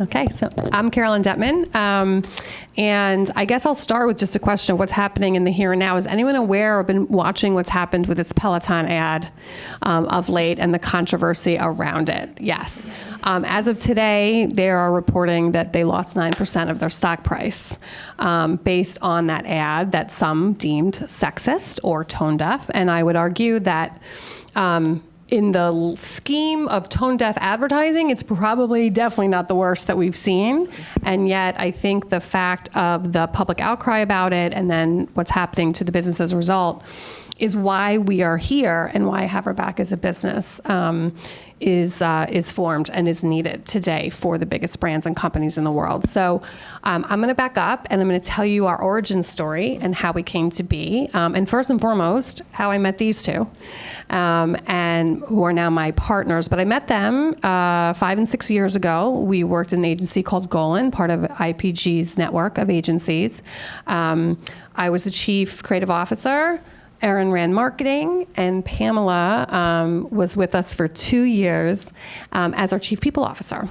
Okay, so I'm Caroline Dettman, and I guess I'll start with just a question of what's happening in the here and now. Is anyone aware or been watching what's happened with this Peloton ad of late and the controversy around it? Yes. As of today, they are reporting that they lost 9% of their stock price based on that ad that some deemed sexist or tone deaf, and I would argue that in the scheme of tone-deaf advertising, it's probably definitely not the worst that we've seen. And yet, I think the fact of the public outcry about it and then what's happening to the business as a result is why we are here and why Have Her Back as a business is formed and is needed today for the biggest brands and companies in the world. So I'm going to back up and I'm going to tell you our origin story and how we came to be. And first and foremost, how I met these two, and who are now my partners. But I met them 5 and 6 years ago. We worked in an agency called Golan, part of IPG's network of agencies. I was the chief creative officer. Erin ran marketing, and Pamela was with us for 2 years as our chief people officer.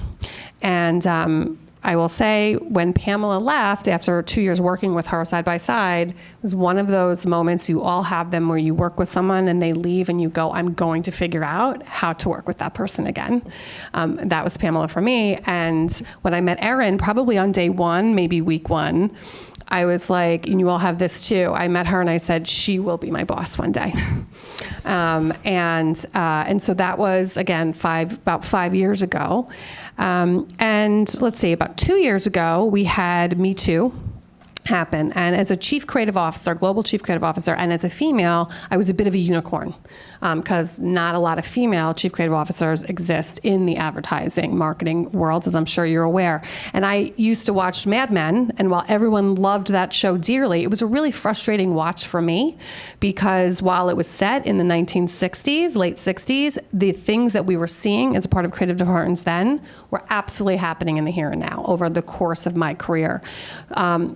And I will say, when Pamela left, after 2 years working with her side by side, it was one of those moments, you all have them, where you work with someone and they leave and you go, I'm going to figure out how to work with that person again. That was Pamela for me. And when I met Erin, probably on day one, maybe week one, I was like, and you all have this too, I met her and I said, she will be my boss one day. And so that was, again, about 5 years ago. And let's see, about 2 years ago, we had Me Too happen. And as a chief creative officer, global chief creative officer, and as a female, I was a bit of a unicorn because not a lot of female chief creative officers exist in the advertising marketing world, as I'm sure you're aware. And I used to watch Mad Men, and while everyone loved that show dearly, it was a really frustrating watch for me because while it was set in the 1960s, late 60s, the things that we were seeing as a part of creative departments then were absolutely happening in the here and now over the course of my career.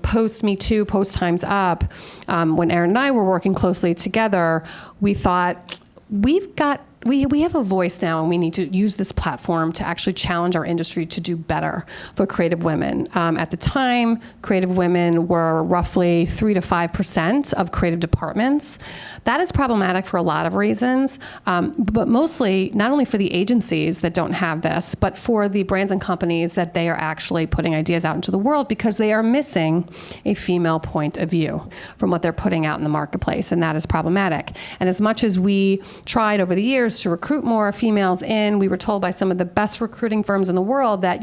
Post Me Too, post Time's Up, when Erin and I were working closely together, we thought, we have a voice now, and we need to use this platform to actually challenge our industry to do better for creative women. At the time, creative women were roughly 3 to 5% of creative departments. That is problematic for a lot of reasons, but mostly not only for the agencies that don't have this, but for the brands and companies that they are actually putting ideas out into the world because they are missing a female point of view from what they're putting out in the marketplace, and that is problematic. And as much as we tried over the years to recruit more females in, we were told by some of the best recruiting firms in the world that,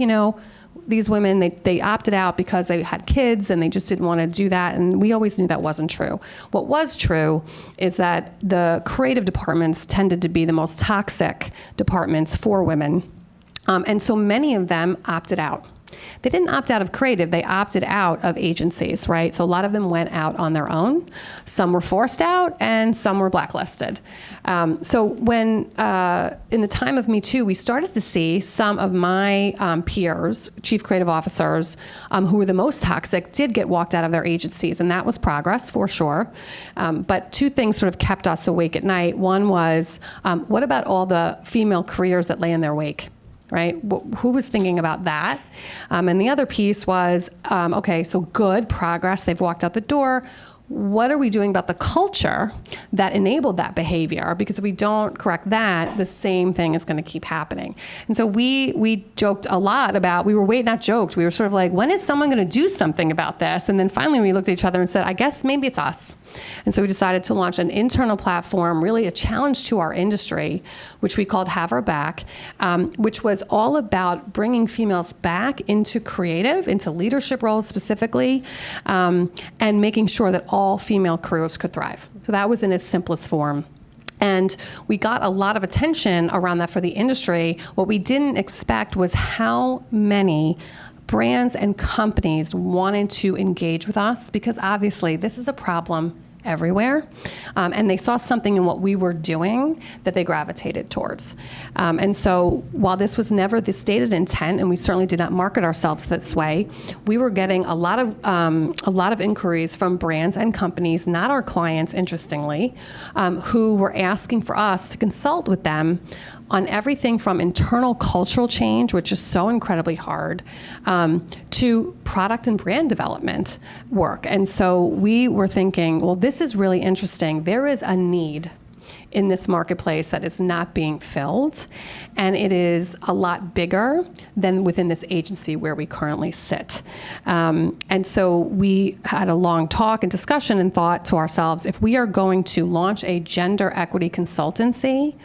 these women, they opted out because they had kids and they just didn't want to do that. And we always knew that wasn't true. What was true is that the creative departments tended to be the most toxic departments for women. And so many of them opted out. They didn't opt out of creative, they opted out of agencies, right? So a lot of them went out on their own. Some were forced out and some were blacklisted. So when, in the time of Me Too, we started to see some of my peers, chief creative officers, who were the most toxic, did get walked out of their agencies, and that was progress for sure. But two things sort of kept us awake at night. One was, what about all the female careers that lay in their wake? Right? Who was thinking about that? And the other piece was, okay, so good progress. They've walked out the door. What are we doing about the culture that enabled that behavior? Because if we don't correct that, the same thing is going to keep happening. And so we joked a lot about, we were not joked, we were sort of like, when is someone going to do something about this? And then finally we looked at each other and said, I guess maybe it's us. And so we decided to launch an internal platform, really a challenge to our industry, which we called Have Her Back, which was all about bringing females back into creative, into leadership roles specifically, and making sure that all female careers could thrive. So that was in its simplest form. And we got a lot of attention around that for the industry. What we didn't expect was how many brands and companies wanted to engage with us, because obviously this is a problem everywhere. And they saw something in what we were doing that they gravitated towards. And so while this was never the stated intent, and we certainly did not market ourselves this way, we were getting a lot of inquiries from brands and companies, not our clients, interestingly, who were asking for us to consult with them on everything from internal cultural change, which is so incredibly hard, to product and brand development work. And so we were thinking, well, this is really interesting. There is a need in this marketplace that is not being filled, and it is a lot bigger than within this agency where we currently sit. And so we had a long talk and discussion and thought to ourselves, if we are going to launch a gender equity consultancy,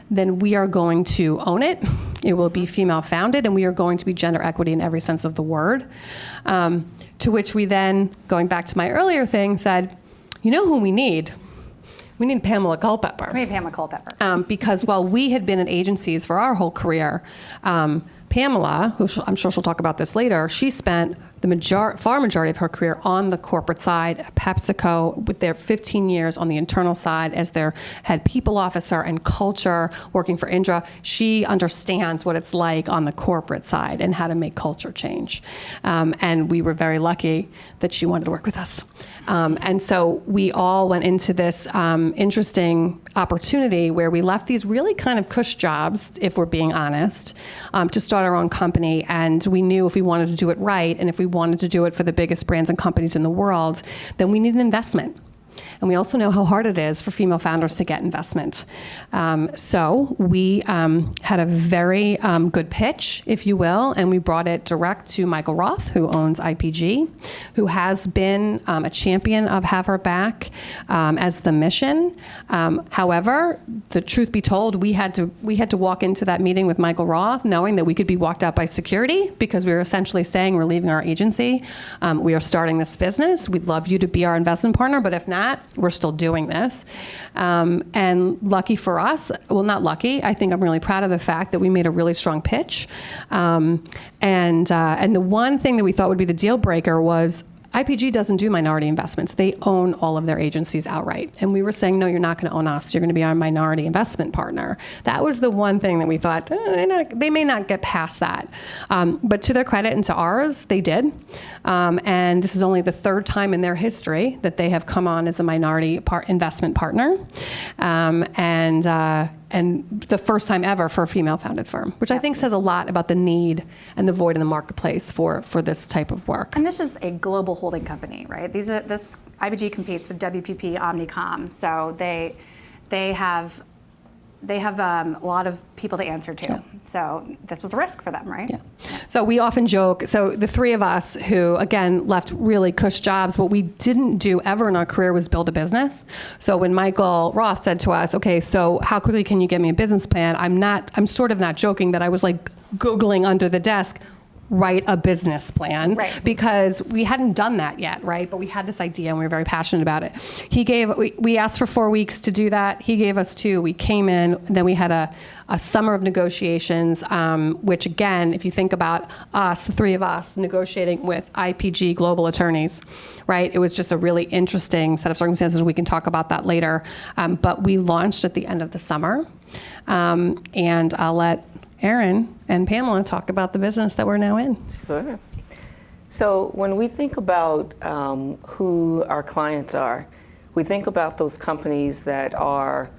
then we are going to own it. It will be female founded, and we are going to be gender equity in every sense of the word. To which we then, going back to my earlier thing, said, you know who we need? We need Pamela Culpepper. We need Pamela Culpepper. Because while we had been in agencies for our whole career, Pamela, who I'm sure she'll talk about this later, she spent the far majority of her career on the corporate side at PepsiCo, with their 15 years on the internal side as their head people officer and culture, working for Indra. She understands what it's like on the corporate side and how to make culture change. And we were very lucky that she wanted to work with us. And so we all went into this interesting opportunity where we left these really kind of cush jobs, if we're being honest, to start our own company. And we knew if we wanted to do it right, and if we wanted to do it for the biggest brands and companies in the world, then we need an investment. And we also know how hard it is for female founders to get investment. So we had a very good pitch, if you will, and we brought it direct to Michael Roth, who owns IPG, who has been a champion of Have Her Back as the mission. However, the truth be told, we had to walk into that meeting with Michael Roth knowing that we could be walked out by security, because we were essentially saying we're leaving our agency. We are starting this business. We'd love you to be our investment partner, but if not, we're still doing this. And lucky for us, well, not lucky, I think I'm really proud of the fact that we made a really strong pitch. And the one thing that we thought would be the deal breaker was IPG doesn't do minority investments. They own all of their agencies outright. And we were saying, no, you're not going to own us. You're going to be our minority investment partner. That was the one thing that we thought, they may not get past that. But to their credit and to ours, they did. And this is only the third time in their history that they have come on as a minority investment partner. And the first time ever for a female-founded firm, which I think says a lot about the need and the void in the marketplace for this type of work. And this is a global holding company, right? This IPG competes with WPP, Omnicom, so they have a lot of people to answer to. Yeah. So this was a risk for them, right? Yeah. So we often joke, so the three of us who, again, left really cush jobs, what we didn't do ever in our career was build a business. So when Michael Roth said to us, okay, so how quickly can you get me a business plan? I'm sort of not joking that I was like Googling under the desk, write a business plan, right, because we hadn't done that yet, right? But we had this idea and we were very passionate about it. We asked for 4 weeks to do that. He gave us 2. We came in, then we had a summer of negotiations, which again, if you think about us, the three of us negotiating with IPG global attorneys, right? It was just a really interesting set of circumstances. We can talk about that later. But we launched at the end of the summer. And I'll let Erin and Pamela talk about the business that we're now in. Sure. So when we think about who our clients are, we think about those companies that are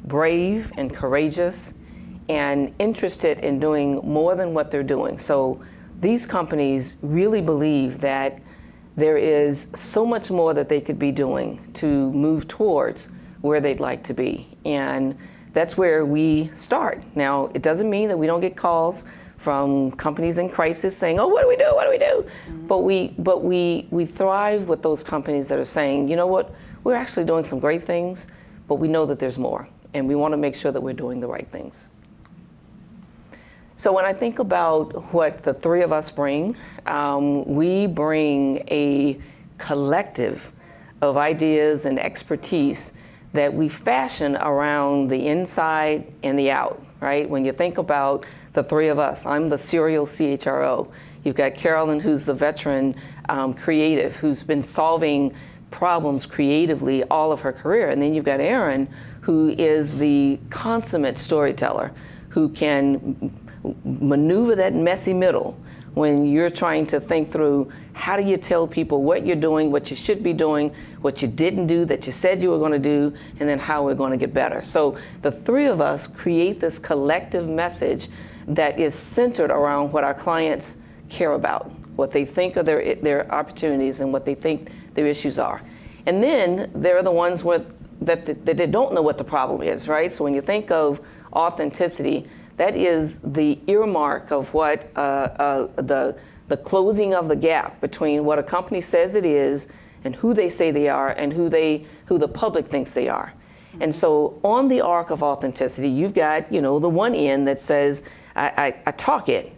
brave and courageous and interested in doing more than what they're doing. So these companies really believe that there is so much more that they could be doing to move towards where they'd like to be. And that's where we start. Now, it doesn't mean that we don't get calls from companies in crisis saying, oh, what do we do? What do we do? Mm-hmm. But we thrive with those companies that are saying, you know what, we're actually doing some great things, but we know that there's more, and we want to make sure that we're doing the right things. So when I think about what the three of us bring, we bring a collective of ideas and expertise that we fashion around the inside and the out, right? When you think about the three of us, I'm the serial CHRO. You've got Caroline, who's the veteran creative, who's been solving problems creatively all of her career. And then you've got Erin, who is the consummate storyteller, who can maneuver that messy middle when you're trying to think through how do you tell people what you're doing, what you should be doing, what you didn't do that you said you were going to do, and then how we're going to get better. So the three of us create this collective message that is centered around what our clients care about, what they think are their opportunities and what they think their issues are. And then there are the ones that they don't know what the problem is, right? So when you think of authenticity, that is the earmark of what the closing of the gap between what a company says it is and who they say they are and who the public thinks they are. And so on the arc of authenticity, you've got, the one end that says, I talk it,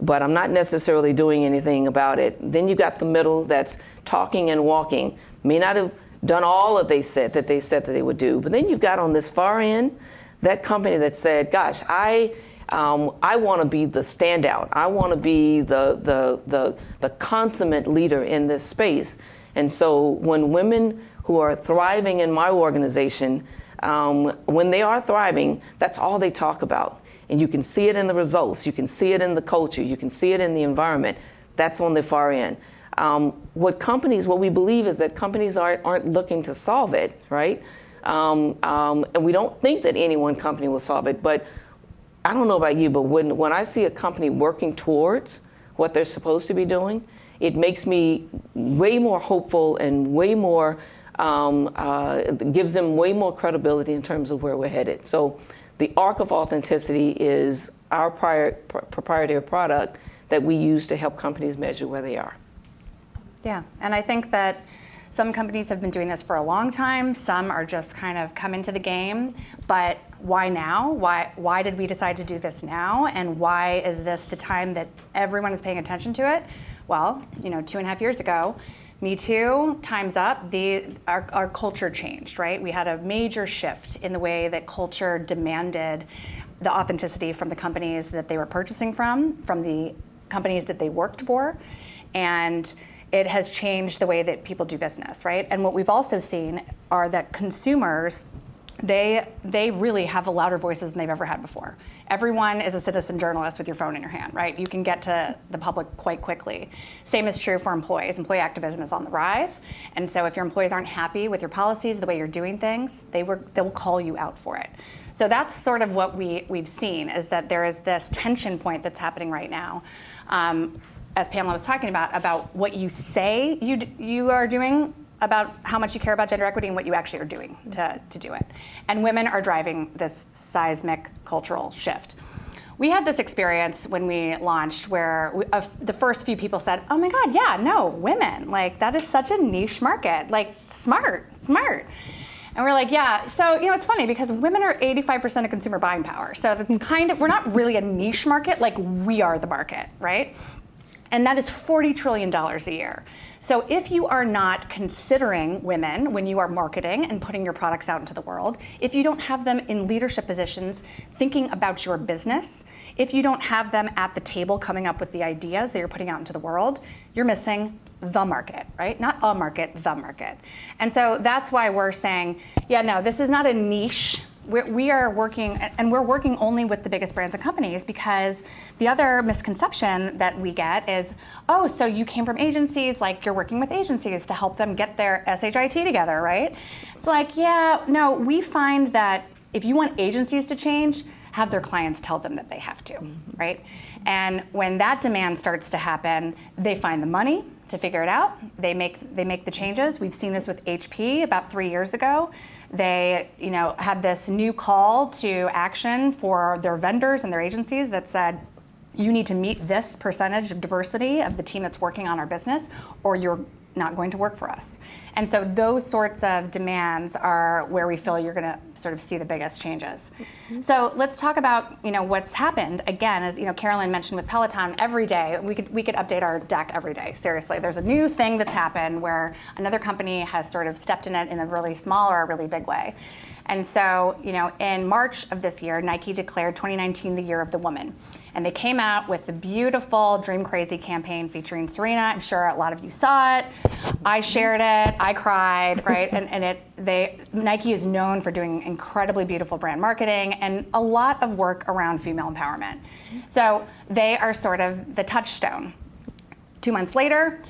but I'm not necessarily doing anything about it. Then you've got the middle that's talking and walking, may not have done all that they said that they would do. But then you've got on this far end, that company that said, gosh, I want to be the standout. I want to be the consummate leader in this space. And so when women who are thriving in my organization, when they are thriving, that's all they talk about. And you can see it in the results. You can see it in the culture. You can see it in the environment. That's on the far end. What we believe is that companies aren't looking to solve it, right? And we don't think that any one company will solve it. But I don't know about you, but when I see a company working towards what they're supposed to be doing, it makes me way more hopeful and way more, gives them way more credibility in terms of where we're headed. So the arc of authenticity is our proprietary product that we use to help companies measure where they are. Yeah, and I think that some companies have been doing this for a long time. Some are just kind of come into the game. But why now? Why did we decide to do this now? And why is this the time that everyone is paying attention to it? Well, 2.5 years ago, Me Too, Time's Up, our culture changed, right? We had a major shift in the way that culture demanded the authenticity from the companies that they were purchasing from the companies that they worked for. And it has changed the way that people do business, right? And what we've also seen are that consumers, they really have louder voices than they've ever had before. Everyone is a citizen journalist with your phone in your hand, right? You can get to the public quite quickly. Same is true for employees. Employee activism is on the rise. And so if your employees aren't happy with your policies, the way you're doing things, they will call you out for it. So that's sort of what we've seen, is that there is this tension point that's happening right now. As Pamela was talking about what you say you are doing, about how much you care about gender equity and what you actually are doing to do it. And women are driving this seismic cultural shift. We had this experience when we launched where the first few people said, oh my God, yeah, no, women, like that is such a niche market, like smart. And we're like, yeah, so it's funny because women are 85% of consumer buying power. So that's we're not really a niche market, like we are the market, right? And that is $40 trillion a year. So if you are not considering women when you are marketing and putting your products out into the world, if you don't have them in leadership positions thinking about your business, if you don't have them at the table coming up with the ideas that you're putting out into the world, you're missing the market, right? Not a market, the market. And so that's why we're saying, yeah, no, this is not a niche. We are working, and we're working only with the biggest brands and companies, because the other misconception that we get is, oh, so you came from agencies, like you're working with agencies to help them get their SHIT together, right? It's like, yeah, no, we find that if you want agencies to change, have their clients tell them that they have to, right? And when that demand starts to happen, they find the money to figure it out. They make the changes. We've seen this with HP about 3 years ago. They had this new call to action for their vendors and their agencies that said, you need to meet this percentage of diversity of the team that's working on our business, or you're not going to work for us. And so those sorts of demands are where we feel you're going to sort of see the biggest changes. Mm-hmm. So let's talk about what's happened. Again, as Caroline mentioned with Peloton, every day we could update our deck every day. Seriously, there's a new thing that's happened where another company has sort of stepped in it in a really small or a really big way. And so, in March of this year, Nike declared 2019 the year of the woman. And they came out with the beautiful Dream Crazy campaign featuring Serena. I'm sure a lot of you saw it. I shared it. I cried, right? Nike is known for doing incredibly beautiful brand marketing and a lot of work around female empowerment. So they are sort of the touchstone. 2 months later,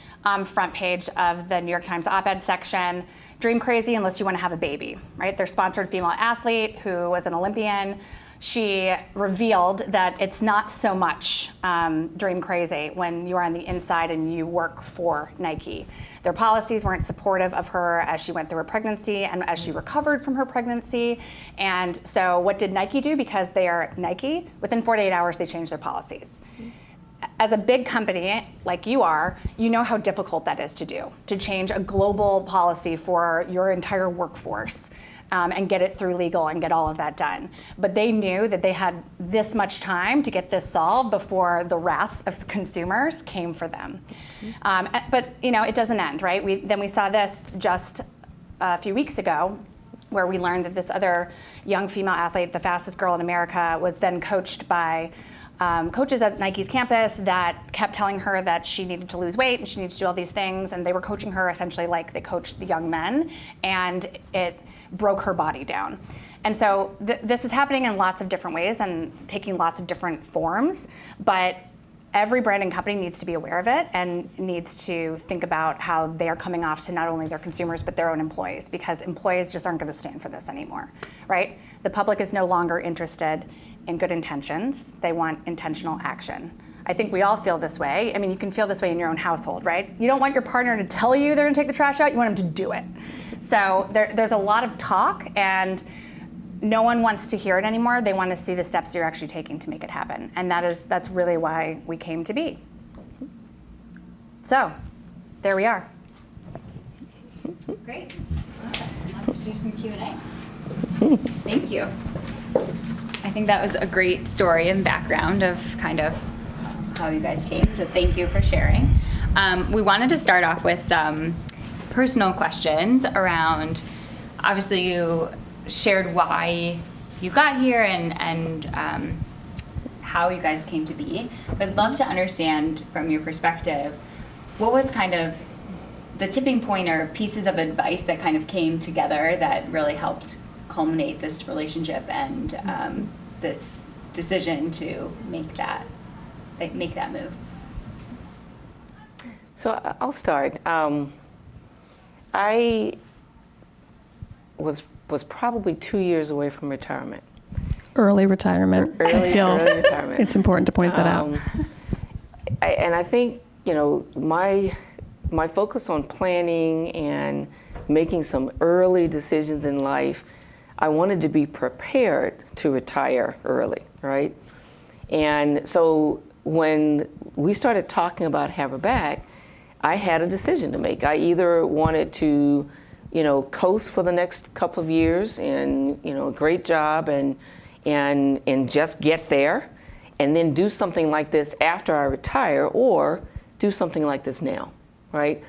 front page of the New York Times op-ed section, Dream Crazy unless you want to have a baby, right? Their sponsored female athlete who was an Olympian, she revealed that it's not so much dream crazy when you are on the inside and you work for Nike. Their policies weren't supportive of her as she went through her pregnancy and as she recovered from her pregnancy. And so what did Nike do? Because they are Nike, within 48 hours they changed their policies. As a big company like you are, you know how difficult that is to do, to change a global policy for your entire workforce. And get it through legal and get all of that done. But they knew that they had this much time to get this solved before the wrath of consumers came for them. But it doesn't end, right? We saw this just a few weeks ago, where we learned that this other young female athlete, the fastest girl in America, was then coached by coaches at Nike's campus that kept telling her that she needed to lose weight and she needed to do all these things, and they were coaching her essentially like they coached the young men, and it broke her body down. And so this is happening in lots of different ways and taking lots of different forms, but every brand and company needs to be aware of it and needs to think about how they are coming off to not only their consumers but their own employees, because employees just aren't going to stand for this anymore, right? The public is no longer interested in good intentions. They want intentional action. I think we all feel this way. I mean, you can feel this way in your own household, right? You don't want your partner to tell you they're going to take the trash out. You want them to do it. So there's a lot of talk, and no one wants to hear it anymore. They want to see the steps you're actually taking to make it happen. And that's really why we came to be. So there we are. Great. Let's do some Q&A. Thank you. I think that was a great story and background of kind of how you guys came, so thank you for sharing. We wanted to start off with some personal questions around, obviously you shared why you got here and how you guys came to be, but I'd love to understand from your perspective, what was kind of the tipping point or pieces of advice that kind of came together that really helped culminate this relationship and this decision to make that move? So I'll start. I was probably 2 years away from retirement. Early retirement. Early retirement. It's important to point that out. And I think, my focus on planning and making some early decisions in life, I wanted to be prepared to retire early, right? And so when we started talking about Have Her Back, I had a decision to make. I either wanted to, coast for the next couple of years and, a great job and just get there, and then do something like this after I retire, or do something like this now, right?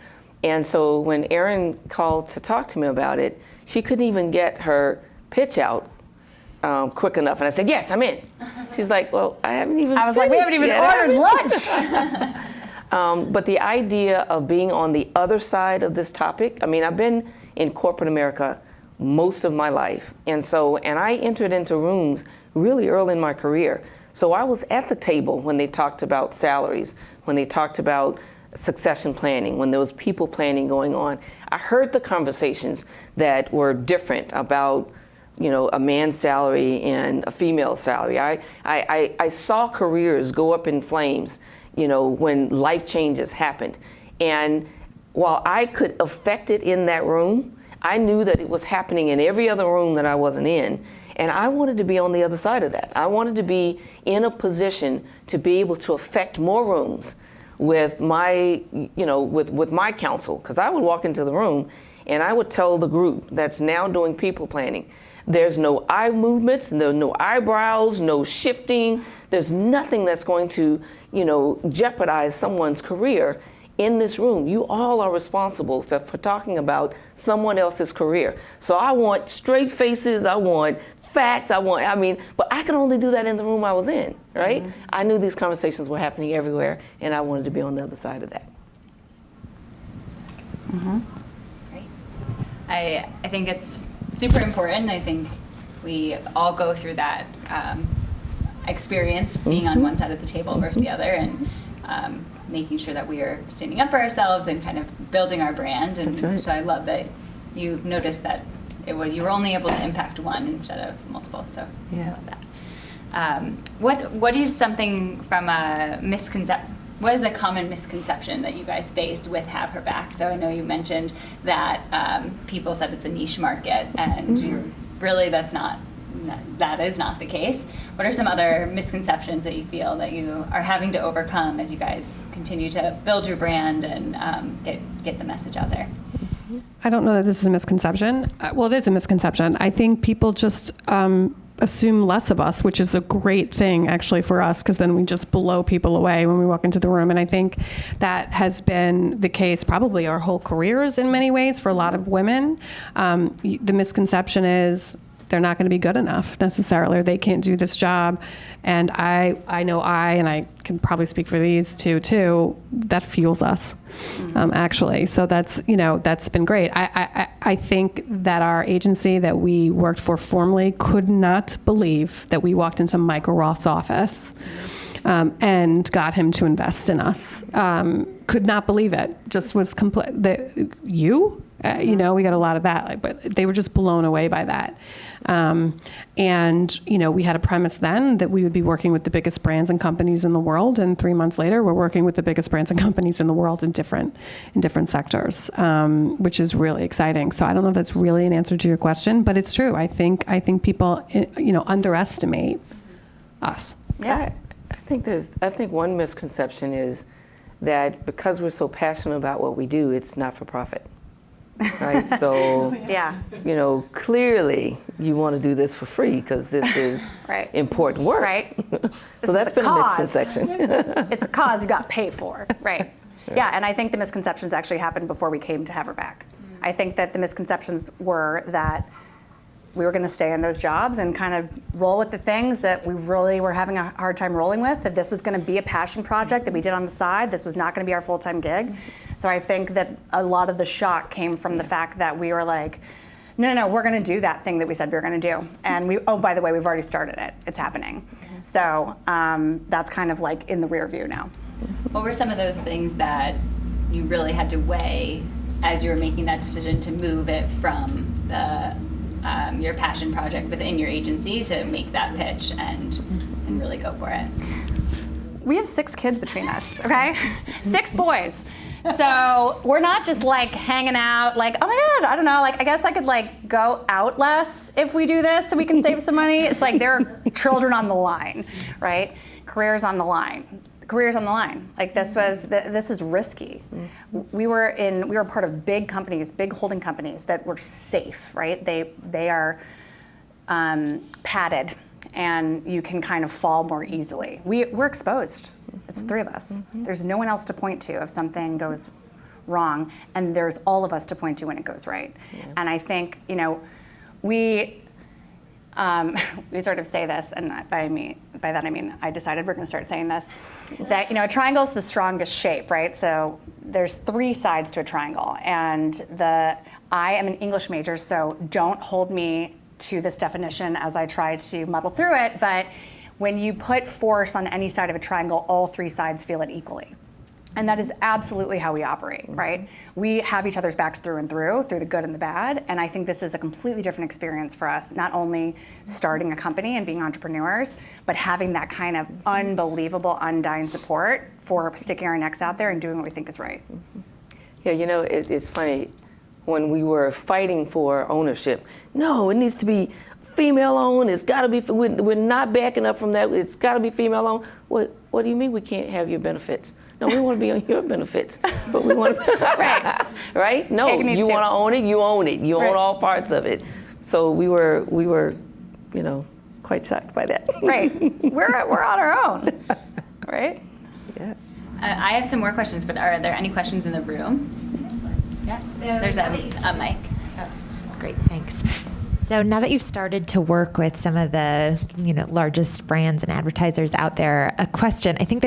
And so when Erin called to talk to me about it, she couldn't even get her pitch out quick enough, and I said, yes, I'm in. She's like, well, I haven't even I was like, we haven't even ordered lunch. But the idea of being on the other side of this topic, I've been in corporate America most of my life. And I entered into rooms really early in my career. So I was at the table when they talked about salaries, when they talked about succession planning, when there was people planning going on. I heard the conversations that were different about, a man's salary and a female salary. I saw careers go up in flames, when life changes happened. And while I could affect it in that room, I knew that it was happening in every other room that I wasn't in. And I wanted to be on the other side of that. I wanted to be in a position to be able to affect more rooms with my, with my counsel. Because I would walk into the room and I would tell the group that's now doing people planning, there's no eye movements, no eyebrows, no shifting. There's nothing that's going to, jeopardize someone's career in this room, you all are responsible for talking about someone else's career. So I want straight faces, I want facts, but I can only do that in the room I was in, right? I knew these conversations were happening everywhere, and I wanted to be on the other side of that. Great. I think it's super important. I think we all go through that experience being on one side of the table versus the other, and making sure that we are standing up for ourselves and kind of building our brand. And That's right. so I love that you noticed that you were only able to impact one instead of multiple. So Yeah. I love that. What is something from a misconception? What is a common misconception that you guys face with Have Her Back? So I know you mentioned that people said it's a niche market, and really that is not the case. What are some other misconceptions that you feel that you are having to overcome as you guys continue to build your brand and get the message out there? I don't know that this is a misconception. Well, it is a misconception. I think people just assume less of us, which is a great thing actually for us, because then we just blow people away when we walk into the room. And I think that has been the case probably our whole careers in many ways for a lot of women. The misconception is they're not going to be good enough necessarily, or they can't do this job. And I know and I can probably speak for these two too, that fuels us, actually. So that's been great. I think that our agency that we worked for formerly could not believe that we walked into Michael Roth's office and got him to invest in us. Could not believe it. Just was complete. We got a lot of that, but they were just blown away by that. And we had a premise then that we would be working with the biggest brands and companies in the world, and 3 months later, we're working with the biggest brands and companies in the world in different sectors, which is really exciting. So I don't know if that's really an answer to your question, but it's true. I think people underestimate us. Yeah, I think one misconception is that because we're so passionate about what we do, it's not for profit. Right, so Yeah. Clearly you want to do this for free because this is Right. important work. Right. So that's been a cause. misconception. It's a cause you got paid for, right? Yeah, and I think the misconceptions actually happened before we came to Have Her Back. I think that the misconceptions were that we were going to stay in those jobs and kind of roll with the things that we really were having a hard time rolling with, that this was going to be a passion project that we did on the side. This was not going to be our full-time gig. So I think that a lot of the shock came from the fact that we were like, no, we're going to do that thing that we said we were going to do. And by the way, we've already started it. It's happening. So that's kind of like in the rear view now. What were some of those things that you really had to weigh as you were making that decision to move it from your passion project within your agency to make that pitch and really go for it? We have 6 kids between us, okay? 6 boys. So we're not just like hanging out like, oh my God, I don't know, like I guess I could like go out less if we do this so we can save some money. It's like there are children on the line, right? Careers on the line. Careers on the line. Like this is risky. We were part of big companies, big holding companies that were safe, right? They are padded, and you can kind of fall more easily. We're exposed. It's 3 of us. There's no one else to point to if something goes wrong, and there's all of us to point to when it goes right. Yeah. And I think we sort of say this, and by that I mean I decided we're going to start saying this, that a triangle is the strongest shape, right? So there's 3 sides to a triangle, and I am an English major, so don't hold me to this definition as I try to muddle through it, but when you put force on any side of a triangle, all 3 sides feel it equally. And that is absolutely how we operate, right? We have each other's backs through and through the good and the bad. And I think this is a completely different experience for us, not only starting a company and being entrepreneurs, but having that kind of unbelievable, undying support for sticking our necks out there and doing what we think is right. Yeah, it's funny. When we were fighting for ownership, no, it needs to be female-owned. It's got to be. We're not backing up from that. It's got to be female-owned. What do you mean we can't have your benefits? No, we want to be on your benefits, but we want to. Right? No, you want to own it. You own it. You own all parts of it. So we were, quite shocked by that. Right. We're on our own. Right. Yeah. I have some more questions, but are there any questions in the room? Yeah, there's a mic. Oh. Great, thanks. So now that you've started to work with some of the largest brands and advertisers out there, a question. I think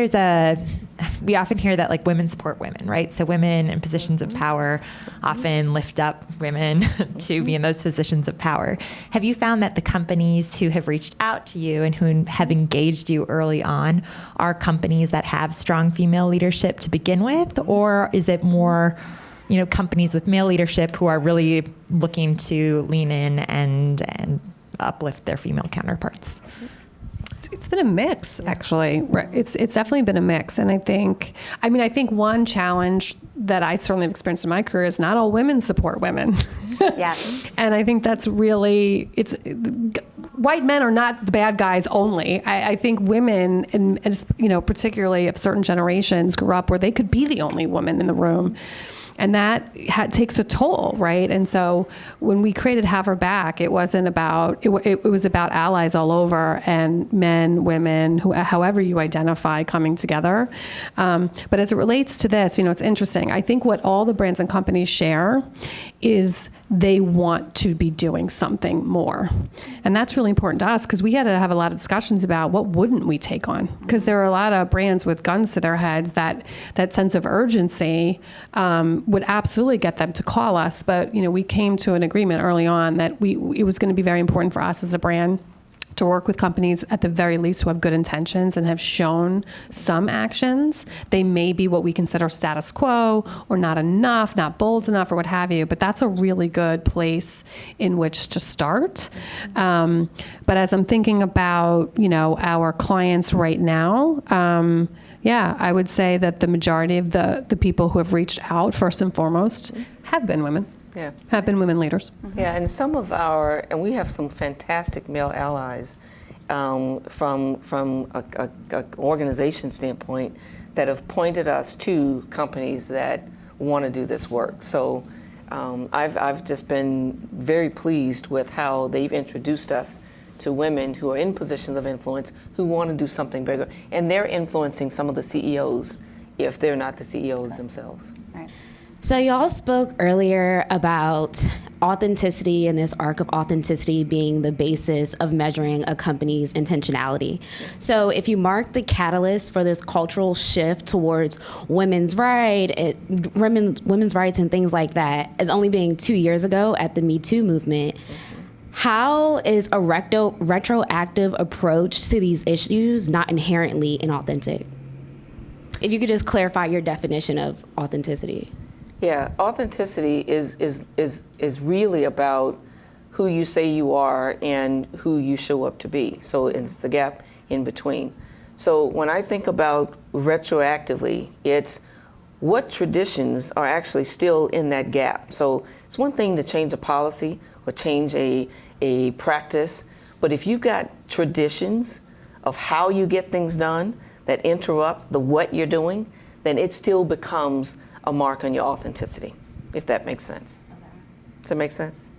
we often hear that like women support women, right? So women in positions of power often lift up women to be in those positions of power. Have you found that the companies who have reached out to you and who have engaged you early on are companies that have strong female leadership to begin with, or is it more companies with male leadership who are really looking to lean in and uplift their female counterparts? It's been a mix, actually. It's definitely been a mix. And I think one challenge that I certainly have experienced in my career is not all women support women. Yes. And I think that's really, white men are not the bad guys only. I think women, and particularly of certain generations, grew up where they could be the only woman in the room. And that takes a toll, right? And so when we created Have Her Back, it wasn't about, it was about allies all over, and men, women, however you identify, coming together. But as it relates to this, it's interesting. I think what all the brands and companies share is they want to be doing something more. And that's really important to us, because we had to have a lot of discussions about what wouldn't we take on? Because there are a lot of brands with guns to their heads that sense of urgency would absolutely get them to call us. But we came to an agreement early on that it was going to be very important for us as a brand to work with companies at the very least who have good intentions and have shown some actions. They may be what we consider status quo or not enough, not bold enough, or what have you, but that's a really good place in which to start. But as I'm thinking about, our clients right now, I would say that the majority of the people who have reached out, first and foremost, have been women. Yeah. Have been women leaders. Yeah, and and we have some fantastic male allies from a organization standpoint that have pointed us to companies that want to do this work. So I've just been very pleased with how they've introduced us to women who are in positions of influence who want to do something bigger, and they're influencing some of the CEOs if they're not the CEOs themselves. Right. So y'all spoke earlier about authenticity and this arc of authenticity being the basis of measuring a company's intentionality. So if you mark the catalyst for this cultural shift towards women's rights and things like that as only being 2 years ago at the Me Too movement, how is a retroactive approach to these issues not inherently inauthentic? If you could just clarify your definition of authenticity. Yeah, authenticity is really about who you say you are and who you show up to be. So it's the gap in between. So when I think about retroactively, it's what traditions are actually still in that gap. So it's one thing to change a policy or change a practice, but if you've got traditions of how you get things done that interrupt the what you're doing, then it still becomes a mark on your authenticity, if that makes sense. Okay. Does that make sense?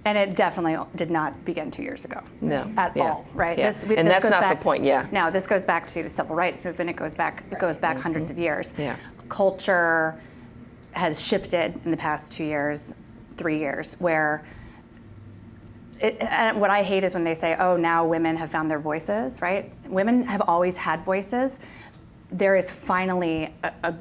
And it definitely did not begin 2 years ago. No. At all, right? Yeah. And that's not the point, yeah. No, this goes back to the civil rights movement. It goes back hundreds of years. Yeah. Culture has shifted in the past 2 years, 3 years, where and what I hate is when they say, oh, now women have found their voices, right? Women have always had voices. There is finally a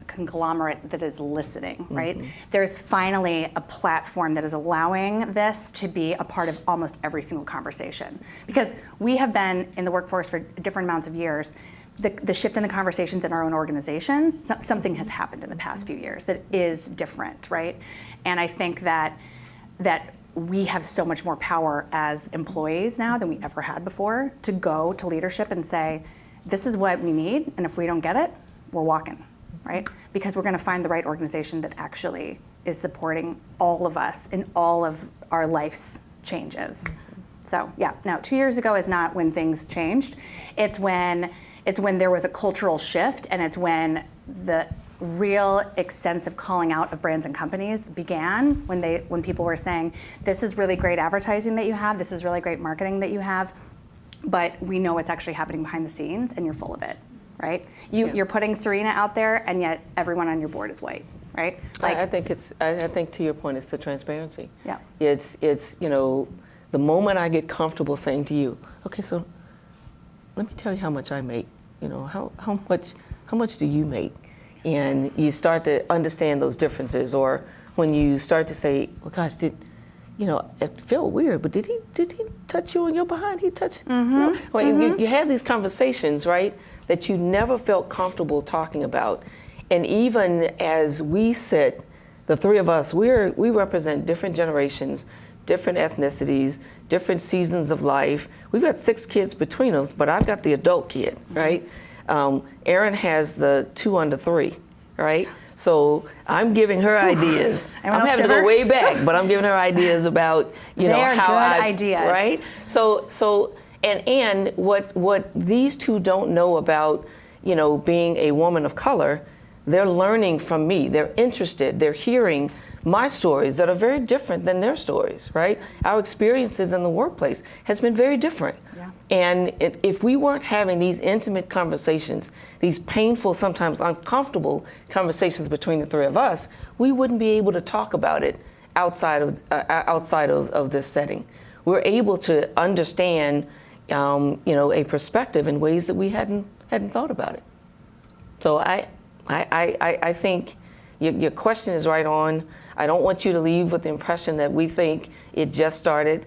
conglomerate that is listening, right? Mm-hmm. There's finally a platform that is allowing this to be a part of almost every single conversation. Because we have been in the workforce for different amounts of years. The shift in the conversations in our own organizations, something has happened in the past few years that is different, right? And I think that we have so much more power as employees now than we ever had before to go to leadership and say, this is what we need, and if we don't get it, we're walking, right? Because we're going to find the right organization that actually is supporting all of us in all of our life's changes. So yeah, now 2 years ago is not when things changed. It's when there was a cultural shift, and it's when the real extensive calling out of brands and companies began, when people were saying, this is really great advertising that you have, this is really great marketing that you have, but we know what's actually happening behind the scenes, and you're full of it, right? You're putting Serena out there, and yet everyone on your board is white, right? I think to your point, it's the transparency. Yeah. It's the moment I get comfortable saying to you, okay, so let me tell you how much I make. How much do you make? And you start to understand those differences, or when you start to say, well, gosh, it felt weird, but did he touch you on your behind? He touched. You have these conversations, right, that you never felt comfortable talking about. And even as we sit, the three of us, we represent different generations, different ethnicities, different seasons of life. We've got 6 kids between us, but I've got the adult kid, right? Erin has the 2 under 3, right? So I'm giving her ideas. I'm having to go way back, but I'm giving her ideas about how ideas, right? So and what these 2 don't know about being a woman of color, they're learning from me. They're interested. They're hearing my stories that are very different than their stories, right? Our experiences in the workplace has been very different. Yeah. And if we weren't having these intimate conversations, these painful, sometimes uncomfortable conversations between the 3 of us, we wouldn't be able to talk about it outside of this setting. We're able to understand, a perspective in ways that we hadn't thought about it. So I think your question is right on. I don't want you to leave with the impression that we think it just started.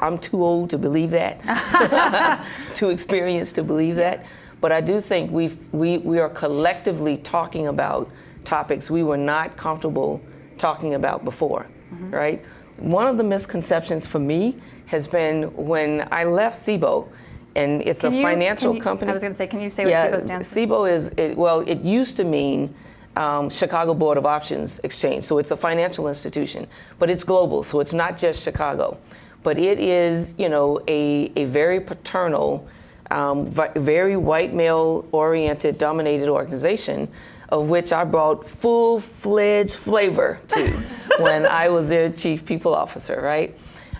I'm too old to believe that, too experienced to believe that. But I do think we are collectively talking about topics we were not comfortable talking about before, right? One of the misconceptions for me has been when I left SIBO, and it's a financial company. I was going to say, can you say what SIBO stands for? SIBO it used to mean Chicago Board of Options Exchange. So it's a financial institution, but it's global. So it's not just Chicago, but it is, a very paternal, very white male oriented, dominated organization, of which I brought full-fledged flavor to when I was their chief people officer, right?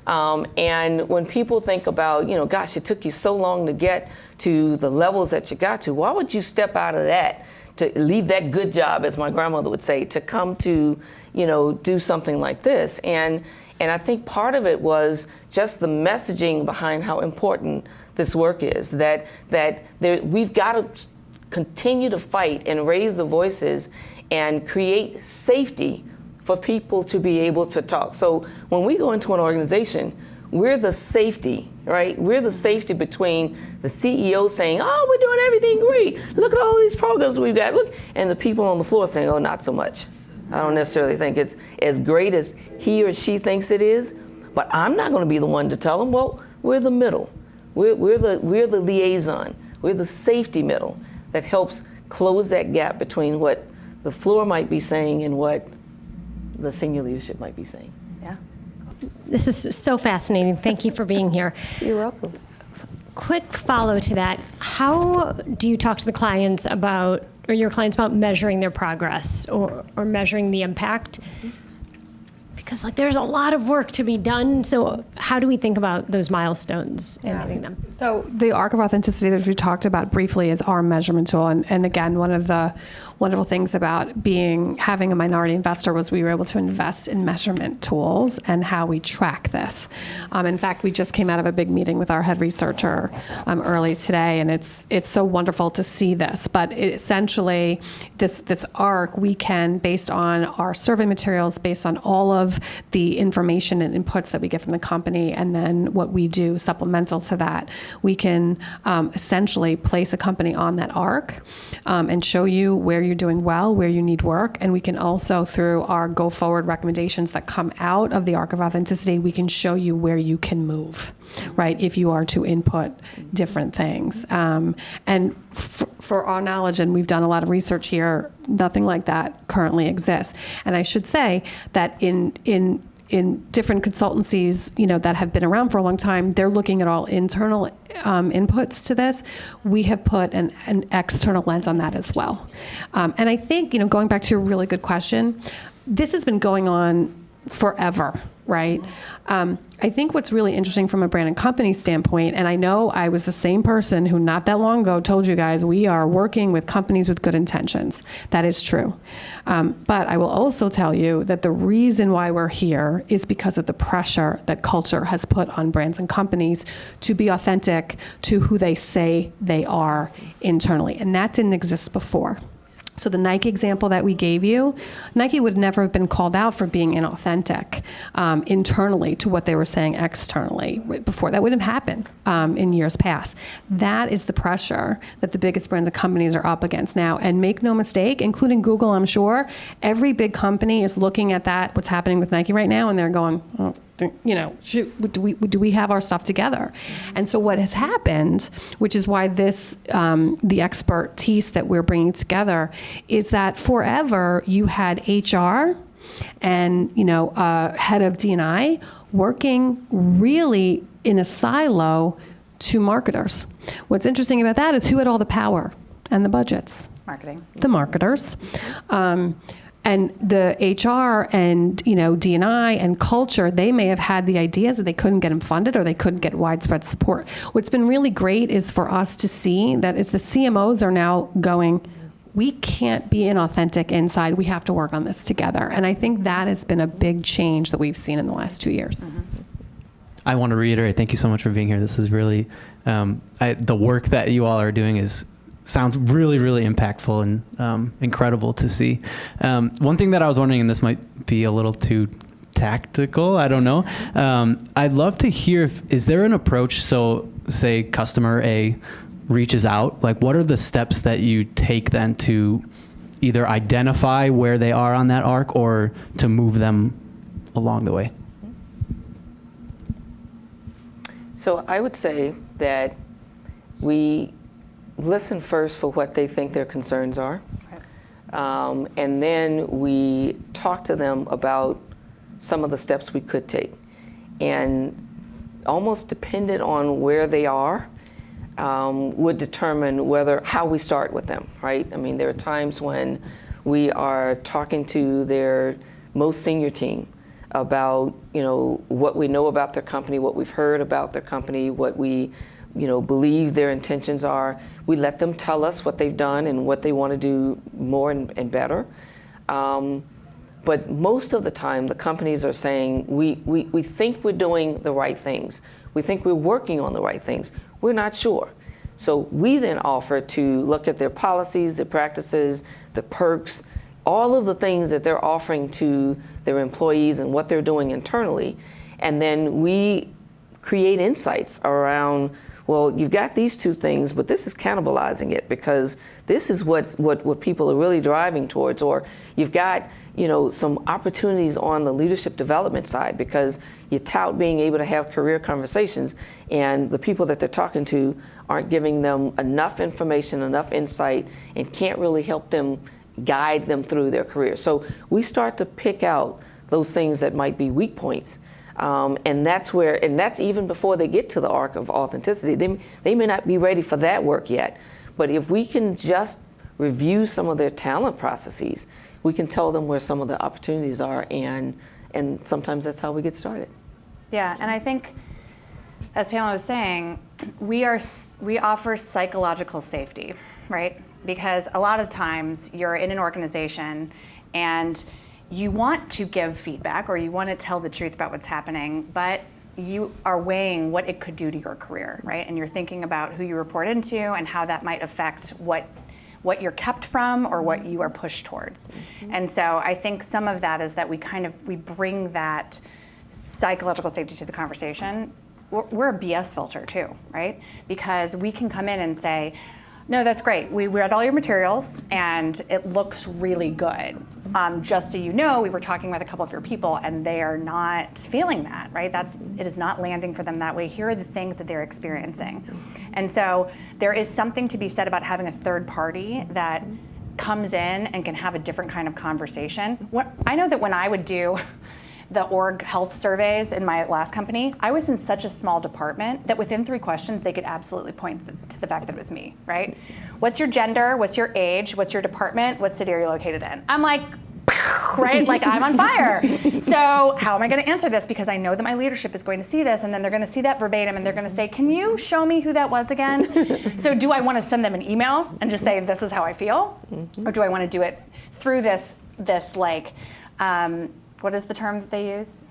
And when people think about, gosh, it took you so long to get to the levels that you got to, why would you step out of that, to leave that good job, as my grandmother would say, to come to, do something like this? And I think part of it was just the messaging behind how important this work is, that we've got to continue to fight and raise the voices and create safety for people to be able to talk. So when we go into an organization, we're the safety, right? We're the safety between the CEO saying, oh, we're doing everything great. Look at all these programs we've got. Look, and the people on the floor saying, oh, not so much. I don't necessarily think it's as great as he or she thinks it is, but I'm not going to be the one to tell them. Well, we're the middle. We're the liaison. We're the safety middle that helps close that gap between what the floor might be saying and what the senior leadership might be saying. Yeah. This is so fascinating. Thank you for being here. You're welcome. Quick follow to that. How do you talk to the clients about, or your clients about measuring their progress or measuring the impact? Because there's a lot of work to be done. So how do we think about those milestones and hitting them? So the arc of authenticity that we talked about briefly is our measurement tool. And again, one of the wonderful things about having a minority investor was we were able to invest in measurement tools and how we track this. In fact, we just came out of a big meeting with our head researcher early today, and it's so wonderful to see this. But essentially, this arc, we can, based on our survey materials, based on all of the information and inputs that we get from the company, and then what we do supplemental to that, we can essentially place a company on that arc and show you where you're doing well, where you need work. And we can also, through our go forward recommendations that come out of the arc of authenticity, we can show you where you can move, right, if you are to input different things. And for our knowledge, and we've done a lot of research here, nothing like that currently exists. And I should say that in different consultancies, that have been around for a long time, they're looking at all internal inputs to this. We have put an external lens on that as well. And I think, going back to your really good question, this has been going on forever. right? I think what's really interesting from a brand and company standpoint, and I know I was the same person who not that long ago told you guys we are working with companies with good intentions. That is true. But I will also tell you that the reason why we're here is because of the pressure that culture has put on brands and companies to be authentic to who they say they are internally. And that didn't exist before. So the Nike example that we gave you, Nike would never have been called out for being inauthentic internally to what they were saying externally before. That wouldn't have happened in years past. That is the pressure that the biggest brands and companies are up against now. And make no mistake, including Google, I'm sure, every big company is looking at that, what's happening with Nike right now, and they're going, oh, shoot, do we have our stuff together? And so what has happened, which is why this, the expertise that we're bringing together, is that forever you had HR and, head of D&I working really in a silo to marketers. What's interesting about that is who had all the power and the budgets? Marketing. The marketers. And the HR and D&I and culture, they may have had the ideas that they couldn't get them funded or they couldn't get widespread support. What's been really great is for us to see that as the CMOs are now going, we can't be inauthentic inside. We have to work on this together. And I think that has been a big change that we've seen in the last 2 years. Mm-hmm. I want to reiterate, thank you so much for being here. This is really, the work that you all are doing sounds really, really impactful and incredible to see. One thing that I was wondering, and this might be a little too tactical, I don't know. I'd love to hear, is there an approach, so say customer A reaches out, like what are the steps that you take then to either identify where they are on that arc or to move them along the way? So I would say that we listen first for what they think their concerns are. And then we talk to them about some of the steps we could take. And almost dependent on where they are, would determine how we start with them, right? I mean, there are times when we are talking to their most senior team about, what we know about their company, what we've heard about their company, what we believe their intentions are. We let them tell us what they've done and what they want to do more and better. But most of the time, the companies are saying, we think we're doing the right things. We think we're working on the right things. We're not sure. So we then offer to look at their policies, their practices, the perks, all of the things that they're offering to their employees and what they're doing internally. And then we create insights around, well, you've got these two things, but this is cannibalizing it because this is what people are really driving towards. Or you've got, some opportunities on the leadership development side because you tout being able to have career conversations and the people that they're talking to aren't giving them enough information, enough insight, and can't really help them guide them through their career. So we start to pick out those things that might be weak points. And that's even before they get to the arc of authenticity. They may not be ready for that work yet. But if we can just review some of their talent processes, we can tell them where some of the opportunities are, and sometimes that's how we get started. Yeah, and I think, as Pamela was saying, we offer psychological safety, right? Because a lot of times you're in an organization and you want to give feedback or you want to tell the truth about what's happening, but you are weighing what it could do to your career, right? And you're thinking about who you report into and how that might affect what you're kept from or what you are pushed towards. Mm-hmm. And so I think some of that is that we bring that psychological safety to the conversation. We're a BS filter too, right? Because we can come in and say, no, that's great. We read all your materials and it looks really good. Just so you know, we were talking with a couple of your people and they are not feeling that, right? It is not landing for them that way. Here are the things that they're experiencing. And so there is something to be said about having a third party that comes in and can have a different kind of conversation. I know that when I would do the org health surveys in my last company, I was in such a small department that within 3 questions, they could absolutely point to the fact that it was me, right? What's your gender? What's your age? What's your department? What city are you located in? I'm like, right? Like I'm on fire. So how am I going to answer this? Because I know that my leadership is going to see this, and then they're going to see that verbatim, and they're going to say, can you show me who that was again? So do I want to send them an email and just say, this is how I feel? Or do I want to do it through this like, what is the term that they use?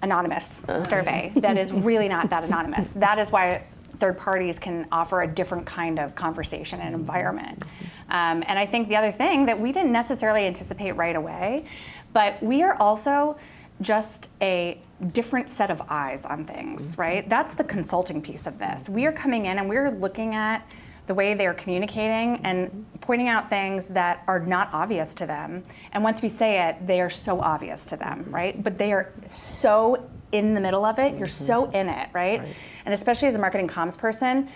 Anonymous survey that is really not that anonymous. That is why third parties can offer a different kind of conversation and environment. And I think the other thing that we didn't necessarily anticipate right away, but we are also just a different set of eyes on things, right? That's the consulting piece of this. We are coming in and we're looking at the way they're communicating and pointing out things that are not obvious to them. And once we say it, they are so obvious to them, right? But they are so in the middle of it, you're so in it, right? And especially as a marketing comms person,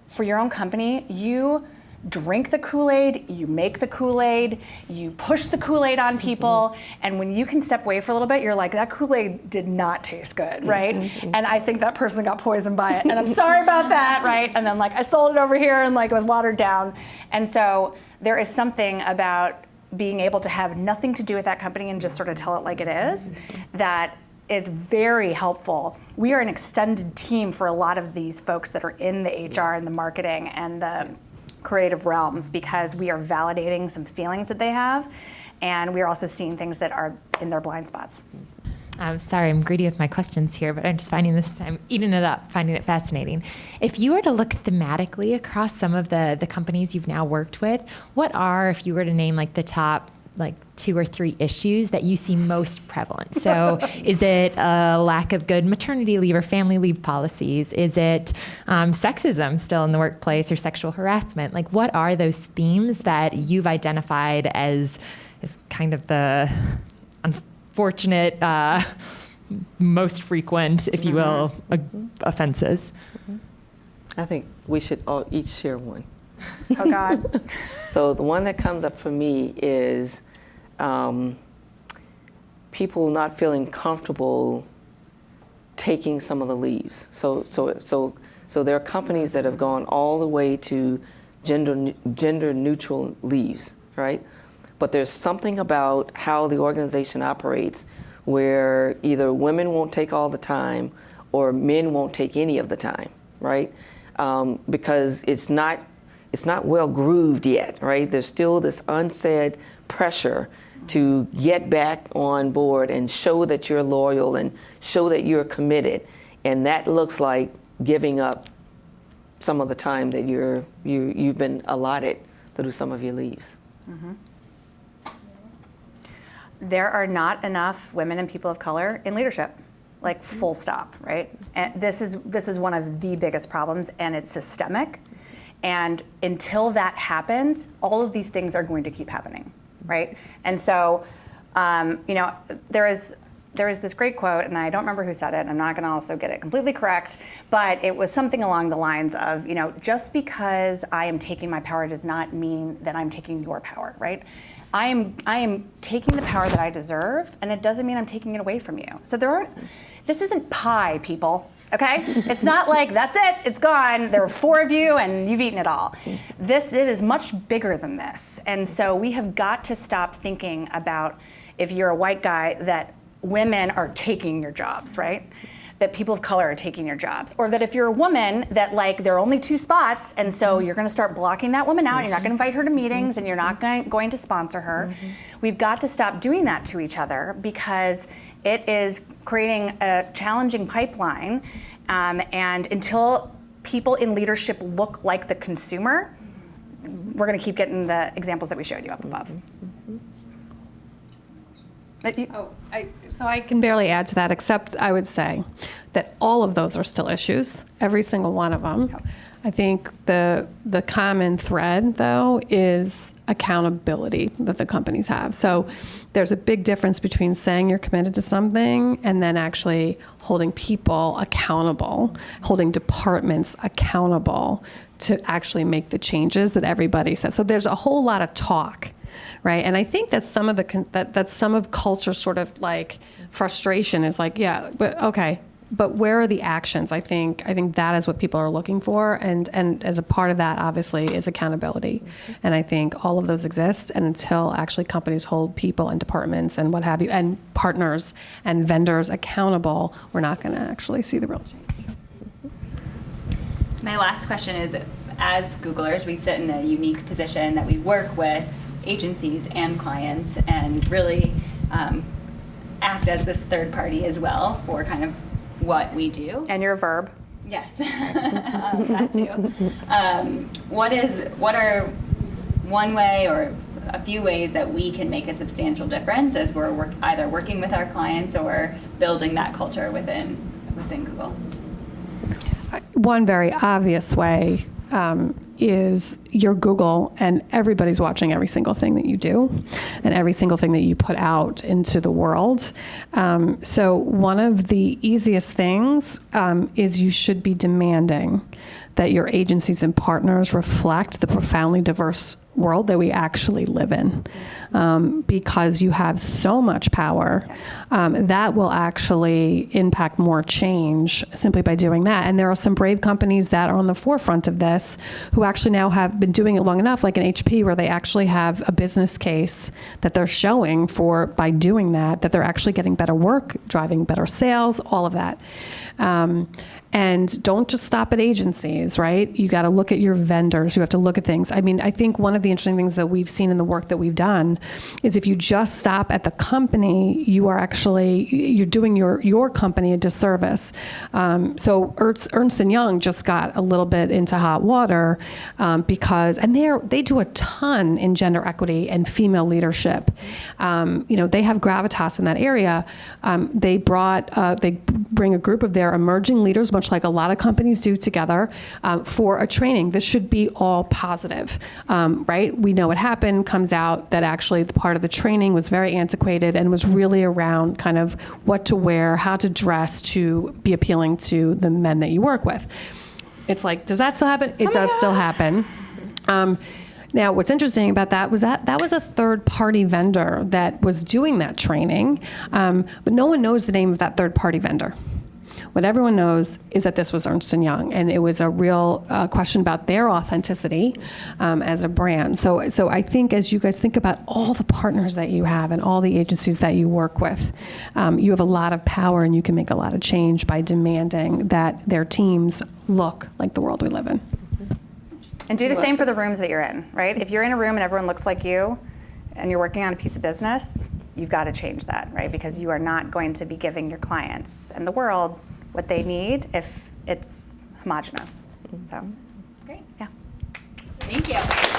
for your own company, you drink the Kool-Aid, you make the Kool-Aid, you push the Kool-Aid on people, and when you can step away for a little bit, you're like, that Kool-Aid did not taste good, right? And I think that person got poisoned by it, and I'm sorry about that, right? And then like, I sold it over here, and like, it was watered down. And so there is something about being able to have nothing to do with that company and just sort of tell it like it is, that is very helpful. We are an extended team for a lot of these folks that are in the HR and the marketing and the creative realms, because we are validating some feelings that they have, and we are also seeing things that are in their blind spots. I'm sorry, I'm greedy with my questions here, but I'm just finding this, I'm eating it up, finding it fascinating. If you were to look thematically across some of the companies you've now worked with, what are, if you were to name like the top like 2 or 3 issues that you see most prevalent? So is it a lack of good maternity leave or family leave policies? Is it sexism still in the workplace or sexual harassment? Like, what are those themes that you've identified as kind of the unfortunate, most frequent, if you will, offenses? I think we should all each share one. Oh God. So the one that comes up for me is people not feeling comfortable taking some of the leaves. So there are companies that have gone all the way to gender neutral leaves, right? But there's something about how the organization operates where either women won't take all the time or men won't take any of the time, right? Because it's not well grooved yet, right? There's still this unsaid pressure to get back on board and show that you're loyal and show that you're committed. And that looks like giving up some of the time that you've been allotted to do some of your leaves. There are not enough women and people of color in leadership, like full stop, right? And this is one of the biggest problems, and it's systemic. And until that happens, all of these things are going to keep happening, right? And so, there is this great quote, and I don't remember who said it, and I'm not gonna also get it completely correct, but it was something along the lines of, just because I am taking my power does not mean that I'm taking your power, right? I am taking the power that I deserve, and it doesn't mean I'm taking it away from you. So this isn't pie, people. Okay? It's not like, that's it, it's gone, there were 4 of you and you've eaten it all. It is much bigger than this. And so we have got to stop thinking about, if you're a white guy, that women are taking your jobs, right? That people of color are taking your jobs. Or that if you're a woman, that like there are only 2 spots, and so you're gonna start blocking that woman out, you're not gonna invite her to meetings, and you're not going to sponsor her. We've got to stop doing that to each other, because it is creating a challenging pipeline, and until people in leadership look like the consumer, we're going to keep getting the examples that we showed you up above. So I can barely add to that, except I would say that all of those are still issues, every single one of them. Yep. I think the common thread, though, is accountability that the companies have. So there's a big difference between saying you're committed to something and then actually holding people accountable, holding departments accountable to actually make the changes that everybody says. So there's a whole lot of talk, right? And I think that some of that some of culture sort of like frustration is like, yeah, but okay, But where are the actions? I think that is what people are looking for, and as a part of that, obviously, is accountability. And I think all of those exist, and until actually companies hold people and departments and what have you, and partners and vendors accountable, we're not going to actually see the real change. My last question is, as Googlers, we sit in a unique position that we work with agencies and clients and really act as this third party as well for kind of what we do. And you're a verb. Yes, that too. What are one way or a few ways that we can make a substantial difference as we're either working with our clients or building that culture within Google? One very obvious way is your Google, and everybody's watching every single thing that you do and every single thing that you put out into the world. So one of the easiest things is you should be demanding that your agencies and partners reflect the profoundly diverse world that we actually live in, because you have so much power that will actually impact more change simply by doing that. And there are some brave companies that are on the forefront of this who actually now have been doing it long enough, like an HP, where they actually have a business case that they're showing for, by doing that they're actually getting better work, driving better sales, all of that. And don't just stop at agencies, right? You got to look at your vendors. You have to look at things. I mean, I think one of the interesting things that we've seen in the work that we've done is if you just stop at the company, you're doing your company a disservice. So Ernst & Young just got a little bit into hot water because, and they do a ton in gender equity and female leadership. They have gravitas in that area. They bring a group of their emerging leaders, much like a lot of companies do together, for a training. This should be all positive, right? We know what happened, comes out that actually the part of the training was very antiquated and was really around kind of what to wear, how to dress to be appealing to the men that you work with. It's like, does that still happen? It does still happen. Now, what's interesting about that was that was a third-party vendor that was doing that training, but no one knows the name of that third-party vendor. What everyone knows is that this was Ernst & Young, and it was a real question about their authenticity as a brand. So I think as you guys think about all the partners that you have and all the agencies that you work with, you have a lot of power and you can make a lot of change by demanding that their teams look like the world we live in. And do the same for the rooms that you're in, right? If you're in a room and everyone looks like you and you're working on a piece of business, you've got to change that, right? Because you are not going to be giving your clients and the world what they need if it's homogenous. So, Great. yeah. Thank you.